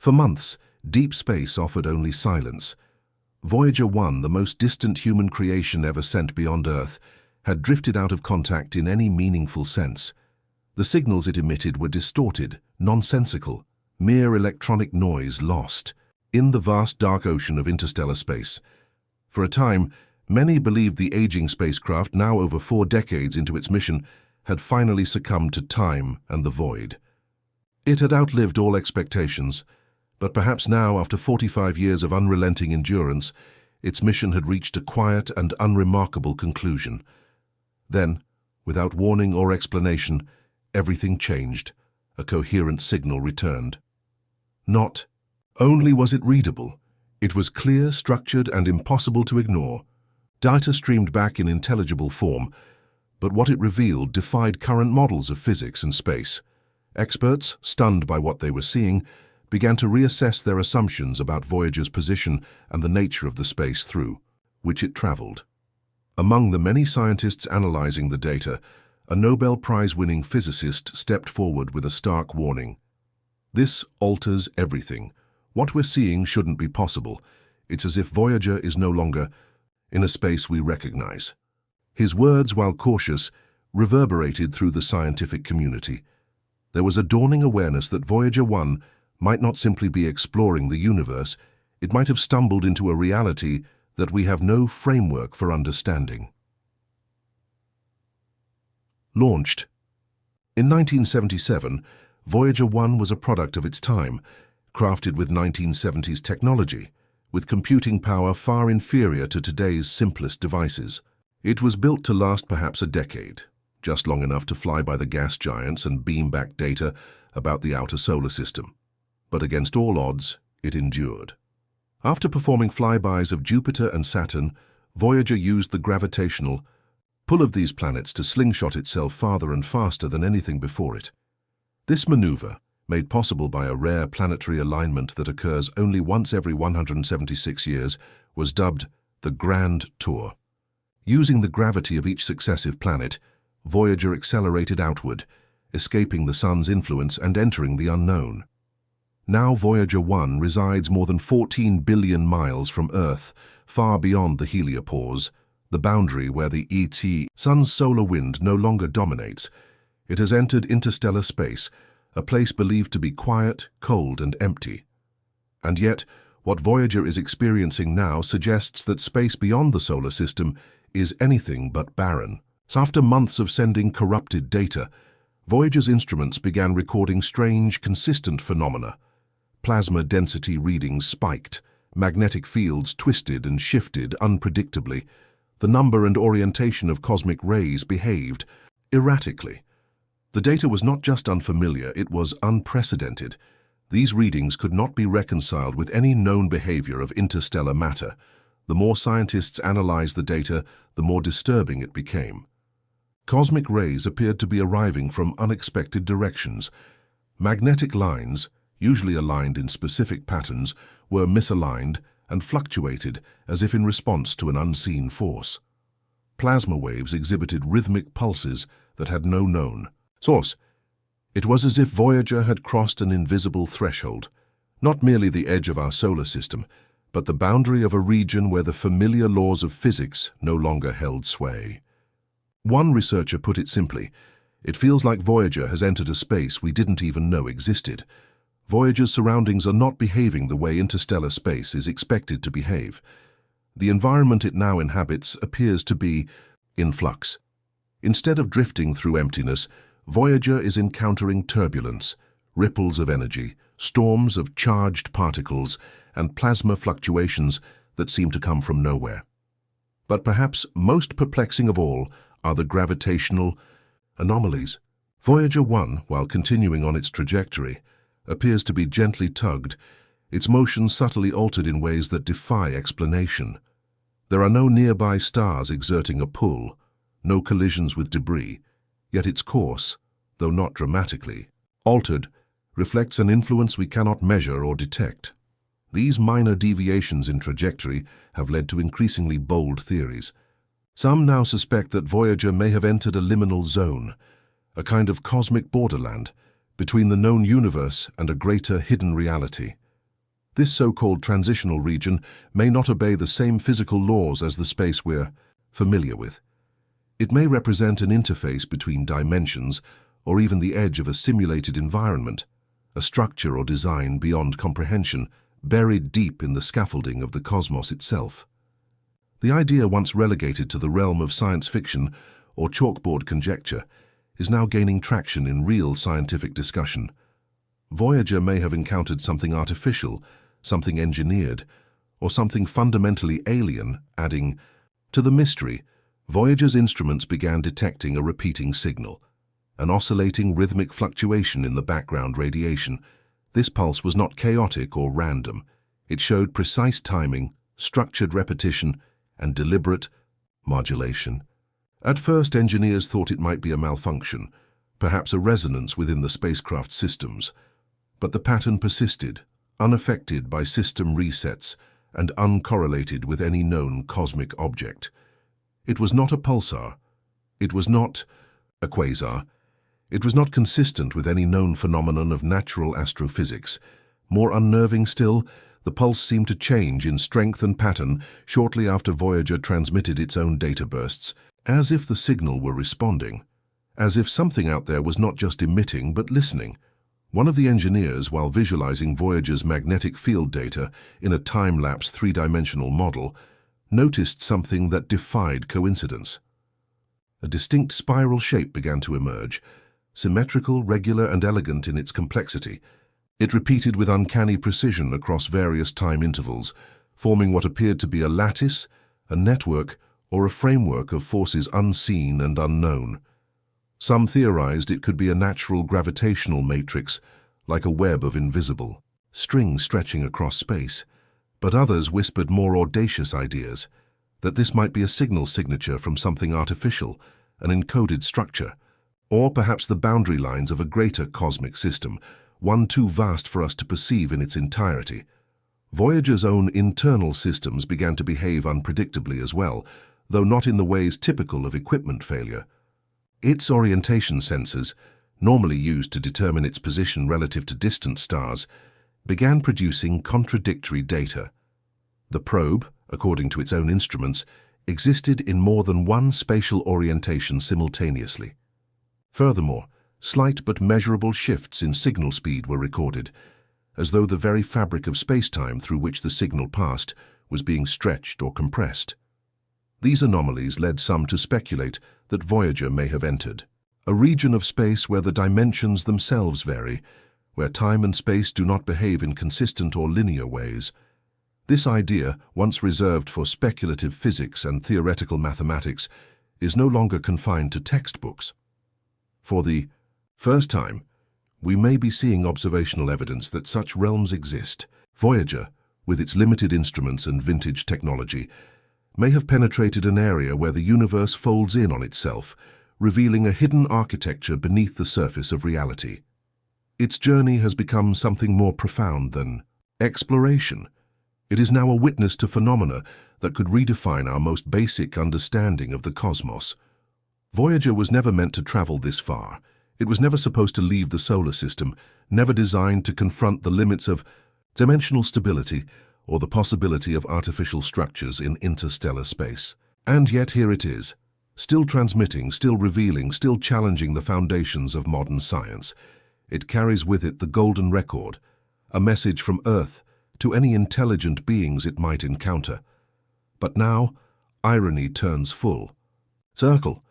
For months, deep space offered only silence. Voyager 1, the most distant human creation ever sent beyond Earth, had drifted out of contact in any meaningful sense. The signals it emitted were distorted, nonsensical, mere electronic noise lost in the vast dark ocean of interstellar space. For a time, many believed the aging spacecraft, now over 4 decades into its mission, had finally succumbed to time and the void. It had outlived all expectations, but perhaps now, after 45 years of unrelenting endurance, its mission had reached a quiet and unremarkable conclusion. Then, without warning or explanation, everything changed. A coherent signal returned. Not only was it readable, it was clear, structured, and impossible to ignore. Data streamed back in intelligible form, but what it revealed defied current models of physics and space. Experts, stunned by what they were seeing, began to reassess their assumptions about Voyager's position and the nature of the space through which it traveled. Among the many scientists analyzing the data, a Nobel Prize-winning physicist stepped forward with a stark warning. This alters everything. What we're seeing shouldn't be possible. It's as if Voyager is no longer in a space we recognize. His words, while cautious, reverberated through the scientific community. There was a dawning awareness that Voyager 1 might not simply be exploring the universe, it might have stumbled into a reality that we have no framework for understanding. Launched. In 1977, Voyager 1 was a product of its time, crafted with 1970s technology, with computing power far inferior to today's simplest devices. It was built to last perhaps a decade, just long enough to fly by the gas giants and beam back data about the outer solar system. But against all odds, it endured. After performing flybys of Jupiter and Saturn, Voyager used the gravitational pull of these planets to slingshot itself farther and faster than anything before it. This maneuver, made possible by a rare planetary alignment that occurs only once every 176 years, was dubbed the Grand Tour. Using the gravity of each successive planet, Voyager accelerated outward, escaping the Sun's influence and entering the unknown. Now Voyager 1 resides more than 14 billion miles from Earth, far beyond the heliopause, the boundary where the Sun's solar wind no longer dominates. It has entered interstellar space, a place believed to be quiet, cold, and empty. And yet, what Voyager is experiencing now suggests that space beyond the solar system is anything but barren. So after months of sending corrupted data, Voyager's instruments began recording strange, consistent phenomena. Plasma density readings spiked, magnetic fields twisted and shifted unpredictably. The number and orientation of cosmic rays behaved erratically. The data was not just unfamiliar, it was unprecedented. These readings could not be reconciled with any known behavior of interstellar matter. The more scientists analyzed the data, the more disturbing it became. Cosmic rays appeared to be arriving from unexpected directions. Magnetic lines, usually aligned in specific patterns, were misaligned and fluctuated as if in response to an unseen force. Plasma waves exhibited rhythmic pulses that had no known source. It was as if Voyager had crossed an invisible threshold, not merely the edge of our solar system, but the boundary of a region where the familiar laws of physics no longer held sway. One researcher put it simply, it feels like Voyager has entered a space we didn't even know existed. Voyager's surroundings are not behaving the way interstellar space is expected to behave. The environment it now inhabits appears to be in flux. Instead of drifting through emptiness, Voyager is encountering turbulence, ripples of energy, storms of charged particles, and plasma fluctuations that seem to come from nowhere. But perhaps most perplexing of all are the gravitational anomalies. Voyager 1, while continuing on its trajectory, appears to be gently tugged, its motion subtly altered in ways that defy explanation. There are no nearby stars exerting a pull, no collisions with debris, yet its course, though not dramatically altered, reflects an influence we cannot measure or detect. These minor deviations in trajectory have led to increasingly bold theories. Some now suspect that Voyager may have entered a liminal zone, a kind of cosmic borderland, between the known universe and a greater hidden reality. This so-called transitional region may not obey the same physical laws as the space we're familiar with. It may represent an interface between dimensions or even the edge of a simulated environment, a structure or design beyond comprehension, buried deep in the scaffolding of the cosmos itself. The idea once relegated to the realm of science fiction or chalkboard conjecture is now gaining traction in real scientific discussion. Voyager may have encountered something artificial, something engineered, or something fundamentally alien, adding to the mystery. Voyager's instruments began detecting a repeating signal, an oscillating rhythmic fluctuation in the background radiation. This pulse was not chaotic or random. It showed precise timing, structured repetition, and deliberate modulation. At first, engineers thought it might be a malfunction, perhaps a resonance within the spacecraft systems. But the pattern persisted, unaffected by system resets and uncorrelated with any known cosmic object. It was not a pulsar. It was not a quasar. It was not consistent with any known phenomenon of natural astrophysics. More unnerving still, the pulse seemed to change in strength and pattern shortly after Voyager transmitted its own data bursts, as if the signal were responding, as if something out there was not just emitting but listening. One of the engineers, while visualizing Voyager's magnetic field data in a time-lapse three-dimensional model, noticed something that defied coincidence. A distinct spiral shape began to emerge, symmetrical, regular, and elegant in its complexity. It repeated with uncanny precision across various time intervals, forming what appeared to be a lattice, a network, or a framework of forces unseen and unknown. Some theorized it could be a natural gravitational matrix, like a web of invisible strings stretching across space. But others whispered more audacious ideas, that this might be a signal signature from something artificial, an encoded structure, or perhaps the boundary lines of a greater cosmic system, one too vast for us to perceive in its entirety. Voyager's own internal systems began to behave unpredictably as well, though not in the ways typical of equipment failure. Its orientation sensors, normally used to determine its position relative to distant stars, began producing contradictory data. The probe, according to its own instruments, existed in more than one spatial orientation simultaneously. Furthermore, slight but measurable shifts in signal speed were recorded, as though the very fabric of space-time through which the signal passed was being stretched or compressed. These anomalies led some to speculate that Voyager may have entered a region of space where the dimensions themselves vary, where time and space do not behave in consistent or linear ways. This idea, once reserved for speculative physics and theoretical mathematics, is no longer confined to textbooks. For the first time, we may be seeing observational evidence that such realms exist. Voyager, with its limited instruments and vintage technology, may have penetrated an area where the universe folds in on itself, revealing a hidden architecture beneath the surface of reality. Its journey has become something more profound than exploration. It is now a witness to phenomena that could redefine our most basic understanding of the cosmos. Voyager was never meant to travel this far. It was never supposed to leave the solar system, never designed to confront the limits of dimensional stability or the possibility of artificial structures in interstellar space. And yet here it is, still transmitting, still revealing, still challenging the foundations of modern science. It carries with it the golden record, a message from Earth to any intelligent beings it might encounter. But now, irony turns full circle.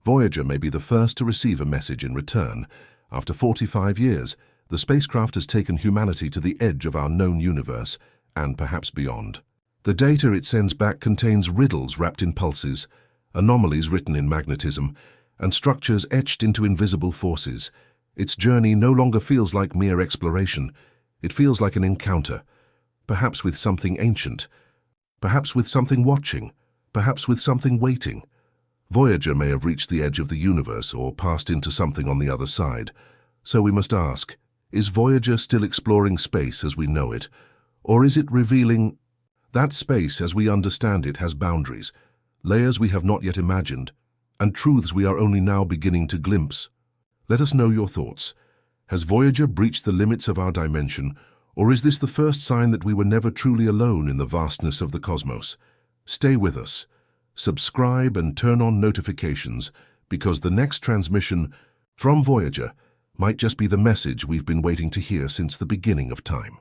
Voyager may be the first to receive a message in return. After 45 years, the spacecraft has taken humanity to the edge of our known universe, and perhaps beyond. The data it sends back contains riddles wrapped in pulses, anomalies written in magnetism, and structures etched into invisible forces. Its journey no longer feels like mere exploration. It feels like an encounter, perhaps with something ancient, perhaps with something watching, perhaps with something waiting. Voyager may have reached the edge of the universe or passed into something on the other side. So we must ask, is Voyager still exploring space as we know it, or is it revealing that space as we understand it has boundaries, layers we have not yet imagined, and truths we are only now beginning to glimpse? Let us know your thoughts. Has Voyager breached the limits of our dimension, Or is this the first sign that we were never truly alone in the vastness of the cosmos? Stay with us. Subscribe and turn on notifications, because the next transmission from Voyager might just be the message we've been waiting to hear since the beginning of time.